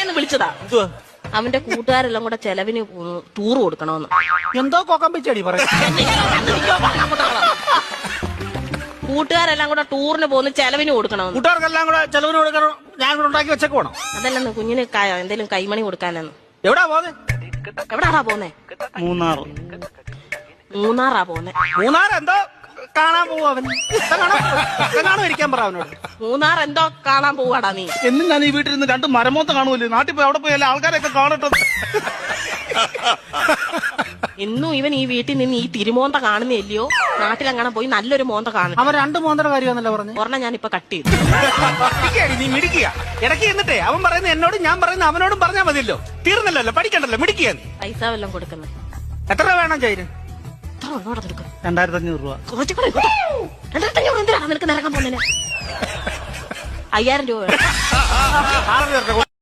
ഒന്ന് വിളിച്ചതാ. അവന്റെ കൂട്ടുകാരെല്ലാം കൂടെ ചെലവിന് ടൂർ കൊടുക്കണമെന്ന്. എന്തോ കോക്കമ്പിച്ചടി പറയും. കൂട്ടുകാരെല്ലാം കൂടെ ടൂറിന് പോകുന്ന ചെലവിന് കൊടുക്കണമെന്ന്. കൂട്ടുകാർക്കെല്ലാം കൂടെ ചെലവിന് കൊടുക്കണം. ഞാൻ കൂടെ ഉണ്ടാക്കി വെച്ചേക്ക് പോണം. അതല്ലെന്ന് കുഞ്ഞിന് എന്തേലും കൈമണി കൊടുക്കാനെന്ന്. എവിടാ പോന്നെ? എവിടാടാ പോന്നെ? മൂന്നാറാ പോന്നെ. മൂന്നാർ എന്തോ കാണാൻ പോവാ അവൻ. കാണാൻ ഇരിക്കാൻ പറ അവനോട്. മൂന്നാർ എന്തോ കാണാൻ പോവാടാ നീ. എന്നും ഞാൻ ഈ വീട്ടിൽ നിന്ന് 2 മരമോത്ത കാണുമല്ലോ. നാട്ടിൽ പോയി അവിടെ പോയി എല്ലാ ആൾക്കാരെയൊക്കെ കാണട്ടെ. ഇന്നും ഇവൻ ഈ വീട്ടിൽ നിന്ന് ഈ തിരുമോന്ത കാണുന്നില്ലയോ? നാട്ടിലങ്ങനെ പോയി നല്ലൊരു മോന്ത കാണും. അവൻ 2 മോന്തയുടെ കാര്യമാണല്ലോ പറഞ്ഞു. ഒരെണ്ണം ഞാൻ ഇപ്പൊ കട്ട് ചെയ്തു. നീ മിടിക്കുക. ഇടയ്ക്ക് എന്നിട്ടേ അവൻ പറയുന്ന എന്നോടും ഞാൻ പറയുന്ന അവനോടും പറഞ്ഞാൽ മതിയല്ലോ. തീർന്നല്ലോ, പഠിക്കണ്ടല്ലോ, മിടിക്കുക. പൈസ വല്ലതും കൊടുക്കുന്നത്. എത്ര രൂപ വേണം ചൈന്? 2500 രൂപ. 2500 എന്തിനാണ് നിനക്ക് നിരക്കാൻ പോകുന്നതിന്? 5000 രൂപ വേണം.